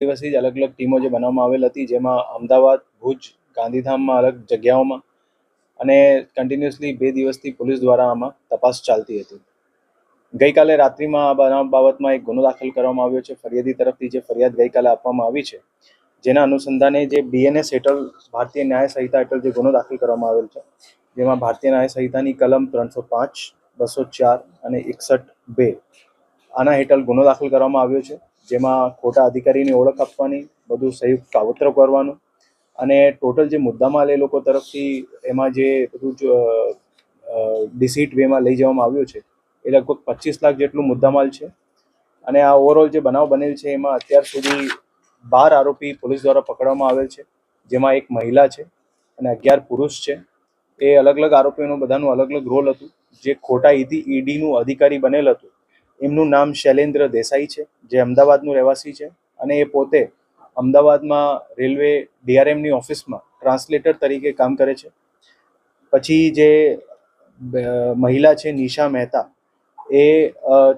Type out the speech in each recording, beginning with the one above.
દિવસથી જ અલગ અલગ ટીમો જે બનાવવામાં આવેલ હતી, જેમાં અમદાવાદ, ભુજ, ગાંધીધામમાં અલગ જગ્યાઓમાં અને કન્ટિન્યુઅસલી 2 દિવસથી પોલીસ દ્વારા આમાં તપાસ ચાલતી હતી. ગઈકાલે રાત્રિમાં આ બનાવ બાબતમાં એક ગુનો દાખલ કરવામાં આવ્યો છે. ફરિયાદી તરફથી જે ફરિયાદ ગઈકાલે આપવામાં આવી છે, જેના અનુસંધાને જે BNS હેઠળ ભારતીય ન્યાય સંહિતા હેઠળ જે ગુનો દાખલ કરવામાં આવેલ છે, જેમાં ભારતીય ન્યાય સંહિતાની કલમ 305, 204 અને 61(2) આના હેઠળ ગુનો દાખલ કરવામાં આવ્યો છે, જેમાં ખોટા અધિકારીની ઓળખ આપવાની, બધું સંયુક્ત કાવતરો કરવાનું અને ટોટલ જે મુદ્દામાલ એ લોકો તરફથી એમાં જે બધું ડિસીટ વેમાં લઈ જવામાં આવ્યું છે, એ લગભગ 25 લાખ જેટલું મુદ્દામાલ છે. અને આ ઓવરઓલ જે બનાવ બનેલ છે, એમાં અત્યાર સુધી 12 આરોપી પોલીસ દ્વારા પકડવામાં આવેલ છે, જેમાં એક મહિલા છે અને 11 પુરુષ છે. એ અલગ અલગ આરોપીઓનું બધાનું અલગ અલગ રોલ હતું. જે ખોટા ઈડીનું અધિકારી બનેલ હતું, એમનું નામ શૈલેન્દ્ર દેસાઈ છે, જે અમદાવાદનું રહેવાસી છે અને એ પોતે અમદાવાદમાં રેલવે DRMની ઓફિસમાં ટ્રાન્સલેટર તરીકે કામ કરે છે. પછી જે મહિલા છે નિશા મહેતા, એ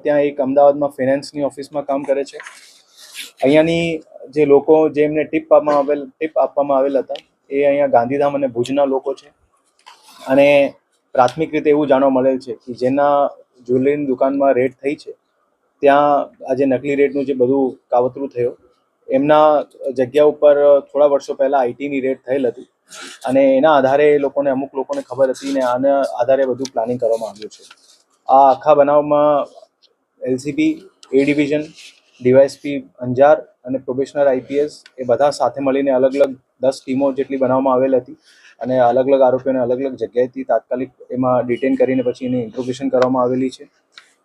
ત્યાં એક અમદાવાદમાં ફાઇનાન્સની ઓફિસમાં કામ કરે છે. અહીંયાની જે લોકો જેમને ટીપ આપવામાં આવેલ હતા, એ અહીંયા ગાંધીધામ અને ભુજના લોકો છે. અને પ્રાથમિક રીતે એવું જાણવા મળેલ છે કે જેના જ્વેલરીની દુકાનમાં રેડ થઈ છે, ત્યાં આજે નકલી રેડનું જે બધું કાવતરું થયું, એમના જગ્યા ઉપર થોડા વર્ષો પહેલાં આઈટીની રેડ થયેલ હતી અને એના આધારે અમુક લોકોને ખબર હતી ને આના આધારે બધું પ્લાનિંગ કરવામાં આવ્યું છે. આ આખા બનાવમાં LCP, A division, DYSP Anjar અને પ્રોબેશનર IPS એ બધા સાથે મળીને અલગ અલગ 10 ટીમો જેટલી બનાવવામાં આવેલ હતી અને અલગ અલગ આરોપીઓને અલગ અલગ જગ્યાએથી તાત્કાલિક એમાં ડિટેન કરીને પછી એની ઇન્ટ્રોગેશન કરવામાં આવેલી છે.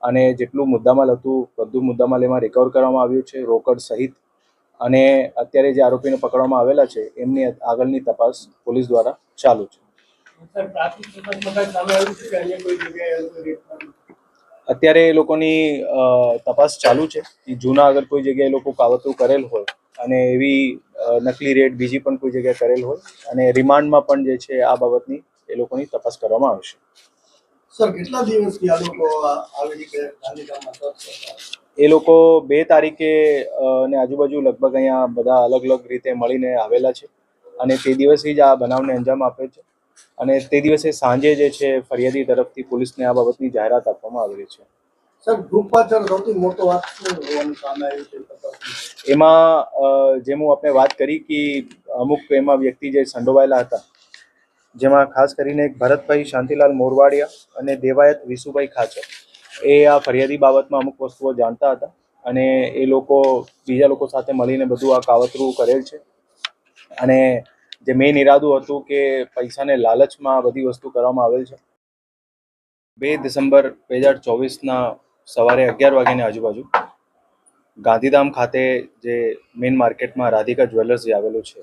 અને જેટલું મુદ્દામાલ હતું બધું મુદ્દામાલ એમાં રિકવર કરવામાં આવ્યું છે, રોકડ સહિત. અને અત્યારે જે આરોપીને પકડવામાં આવેલા છે, એમની આગળની તપાસ પોલીસ દ્વારા ચાલુ છે. અત્યારે એ લોકોની તપાસ ચાલુ છે કે જૂના અગર કોઈ જગ્યાએ લોકો કાવતરું કરેલ હોય અને એવી નકલી રેડ બીજી પણ કોઈ જગ્યાએ કરેલ હોય અને રિમાન્ડમાં પણ જે છે આ બાબતની એ લોકોની તપાસ કરવામાં આવશે. સર, કેટલા દિવસથી આ લોકો આવી રીતે ગાંધીધામમાં કરતા? એ લોકો 2 તારીખે ને આજુબાજુ લગભગ અહીંયા બધા અલગ અલગ રીતે મળીને આવેલા છે અને તે દિવસથી જ આ બનાવને અંજામ આપે છે. અને તે દિવસે સાંજે જે છે ફરિયાદી તરફથી પોલીસને આ બાબતની જાહેરાત આપવામાં આવેલી છે. સર, ગ્રુપ પાછળ સૌથી મોટો વાત શું હોવાનું સામે આવ્યું છે? એમાં જેમ હું આપણે વાત કરી કે અમુક એમાં વ્યક્તિ જે સંડોવાયેલા હતા, જેમાં ખાસ કરીને એક ભરતભાઈ શાંતિલાલ મોરવાડિયા અને દેવાયત વિસુભાઈ ખાચર, એ આ ફરિયાદી બાબતમાં અમુક વસ્તુઓ જાણતા હતા અને એ લોકો બીજા લોકો સાથે મળીને બધું આ કાવતરું કરેલ છે. અને જે મેઇન ઈરાદું હતું કે પૈસાને લાલચમાં બધી વસ્તુ કરવામાં આવેલ છે. 2 ડિસેમ્બર 2024ના સવારે 11 વાગ્યાની આજુબાજુ ગાંધીધામ ખાતે જે મેઇન માર્કેટમાં રાધિકા જ્વેલર્સ જે આવેલું છે,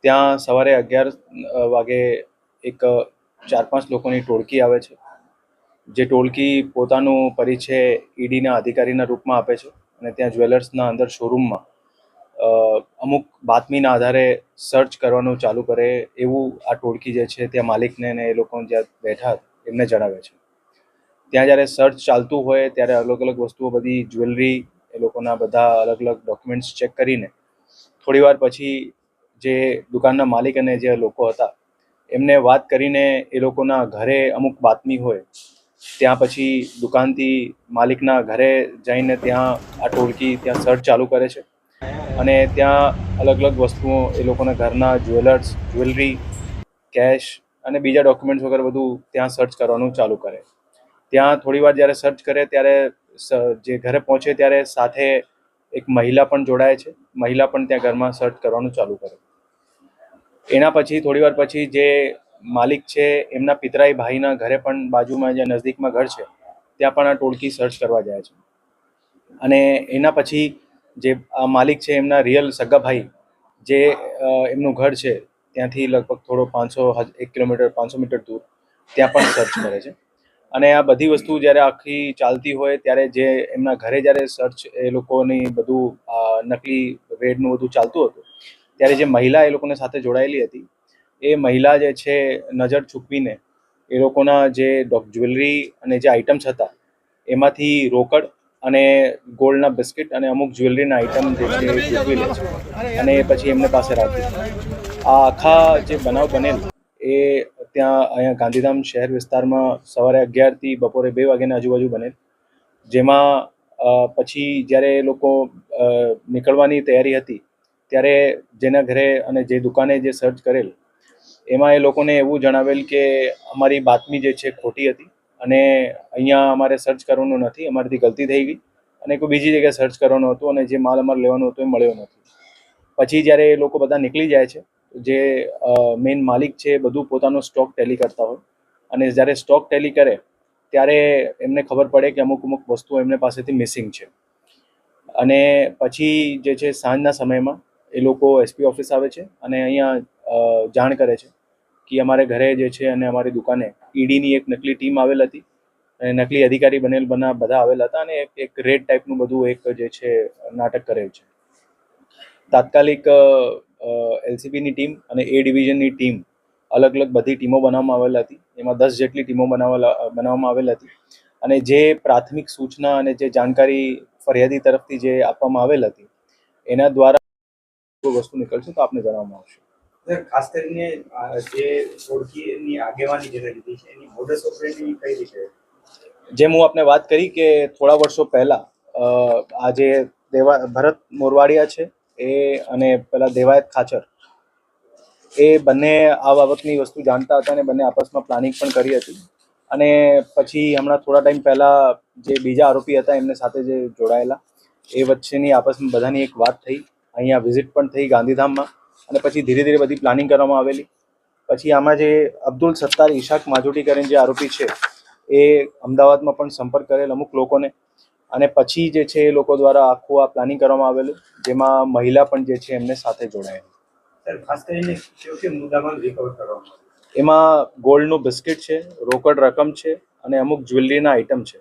ત્યાં સવારે 11 વાગે એક 4-5 લોકોની ટોળકી આવે છે. જે ટોળકી પોતાનું પરિચય ઈડીના અધિકારીના રૂપમાં આપે છે અને ત્યાં જ્વેલર્સના અંદર શોરૂમમાં અમુક બાતમીના આધારે સર્ચ કરવાનું ચાલુ કરે એવું આ ટોળકી જે છે ત્યાં માલિકને ને એ લોકો જ્યાં બેઠા એમને જણાવે છે. ત્યાં જ્યારે સર્ચ ચાલતું હોય ત્યારે અલગ અલગ વસ્તુઓ બધી જ્વેલરી એ લોકોના બધા અલગ અલગ ડોક્યુમેન્ટ્સ ચેક કરીને થોડી વાર પછી જે દુકાનના માલિક અને જે લોકો હતા એમને વાત કરીને એ લોકોના ઘરે અમુક બાતમી હોય, ત્યાં પછી દુકાનથી માલિકના ઘરે જઈને ત્યાં આ ટોળકી ત્યાં સર્ચ ચાલુ કરે છે અને ત્યાં અલગ અલગ વસ્તુઓ એ લોકોના ઘરના જ્વેલરી, કેશ અને બીજા ડોક્યુમેન્ટ્સ વગેરે બધું ત્યાં સર્ચ કરવાનું ચાલુ કરે. ત્યાં થોડી વાર જ્યારે સર્ચ કરે ત્યારે જે ઘરે પહોંચે ત્યારે સાથે એક મહિલા પણ જોડાય છે. મહિલા પણ ત્યાં ઘરમાં સર્ચ કરવાનું ચાલુ કરે. એના પછી થોડી વાર પછી જે માલિક છે એમના પિતરાઈ ભાઈના ઘરે પણ બાજુમાં જે નજદીકમાં ઘર છે ત્યાં પણ આ ટોળકી સર્ચ કરવા જાય છે. અને એના પછી જે આ માલિક છે એમના રિયલ સગા ભાઈ જે એમનું ઘર છે ત્યાંથી લગભગ થોડો 1 કિલોમીટર 500 મીટર દૂર ત્યાં પણ સર્ચ કરે છે. અને આ બધી વસ્તુ જ્યારે આખી ચાલતી હોય ત્યારે જે એમના ઘરે જ્યારે સર્ચ એ લોકોની બધું નકલી રેડનું બધું ચાલતું હતું ત્યારે જે મહિલા એ લોકોને સાથે જોડાયેલી હતી એ મહિલા જે છે નજર ચૂકવીને એ લોકોના જે જ્વેલરી અને જે આઇટમ્સ હતા એમાંથી રોકડ અને ગોલ્ડના બિસ્કિટ અને અમુક જ્વેલરીના આઇટમ જે છે એ ચૂકવી લે છે અને પછી એમને પાસે રાખી છે. આ આખા જે બનાવ બનેલ એ ત્યાં અહીંયા ગાંધીધામ શહેર વિસ્તારમાં સવારે 11થી બપોરે 2 વાગ્યાની આજુબાજુ બનેલ, જેમાં પછી જ્યારે એ લોકો નીકળવાની તૈયારી હતી ત્યારે જેના ઘરે અને જે દુકાને જે સર્ચ કરેલ એમાં એ લોકોને એવું જણાવેલ કે અમારી બાતમી જે છે ખોટી હતી અને અહીંયા અમારે સર્ચ કરવાનું નથી, અમારાથી ગલતી થઈ ગઈ અને કોઈ બીજી જગ્યાએ સર્ચ કરવાનું હતું અને જે માલ અમારે લેવાનો હતો એ મળ્યો નથી. પછી જ્યારે એ લોકો બધા નીકળી જાય છે, જે મેઇન માલિક છે એ બધું પોતાનો સ્ટોક ટેલી કરતા હોય અને જ્યારે સ્ટોક ટેલી કરે ત્યારે એમને ખબર પડે કે અમુક વસ્તુઓ એમને પાસેથી મિસિંગ છે. અને પછી જે છે સાંજના સમયમાં એ લોકો એસપી ઓફિસ આવે છે અને અહીંયા જાણ કરે છે કે અમારે ઘરે જે છે અને અમારી દુકાને ઈડીની એક નકલી ટીમ આવેલ હતી અને નકલી અધિકારી બનેલ બધા આવેલા હતા અને એક રેડ ટાઈપનું બધું એક જે છે નાટક કરેલ છે. તાત્કાલિક એલસીબીની ટીમ અને એ ડિવિઝનની ટીમ અલગ અલગ બધી ટીમો બનાવવામાં આવેલ હતી. એમાં 10 જેટલી ટીમો બનાવવામાં આવેલ હતી અને જે પ્રાથમિક સૂચના અને જે જાણકારી ફરિયાદી તરફથી જે આપવામાં આવેલ હતી એના દ્વારા કોઈ વસ્તુ નીકળશે તો આપને જણાવવામાં આવશે. ખાસ કરીને જે ઓળખીની આગેવાની જેને લીધી છે એની મોડસ ઓપરેન્ડી કઈ રીતે? જેમ હું આપને વાત કરી કે થોડા વર્ષો પહેલા આ જે ભરત મોરવાડિયા છે એ અને પેલા દેવાયત ખાચર એ બંને આ બાબતની વસ્તુ જાણતા હતા અને બંને આપસમાં પ્લાનિંગ પણ કરી હતી અને પછી હમણાં થોડા ટાઈમ પહેલા જે બીજા આરોપી હતા એમને સાથે જે જોડાયેલા એ વચ્ચેની આપસમાં બધાની એક વાત થઈ, અહીંયા વિઝિટ પણ થઈ ગાંધીધામમાં અને પછી ધીરે ધીરે બધી પ્લાનિંગ કરવામાં આવેલી. પછી આમાં જે અબ્દુલ સત્તાર ઈશાક માજુટી કરીને જે આરોપી છે એ અમદાવાદમાં પણ સંપર્ક કરેલ અમુક લોકોને અને પછી જે છે એ લોકો દ્વારા આખું આ પ્લાનિંગ કરવામાં આવેલું, જેમાં મહિલા પણ જે છે એમને સાથે જોડાયેલી. સર ખાસ કરીને કયો મુદ્દામાં રિકવર કરવામાં? એમાં ગોલ્ડનું બિસ્કિટ છે, રોકડ રકમ છે અને અમુક જ્વેલરીના આઇટમ છે.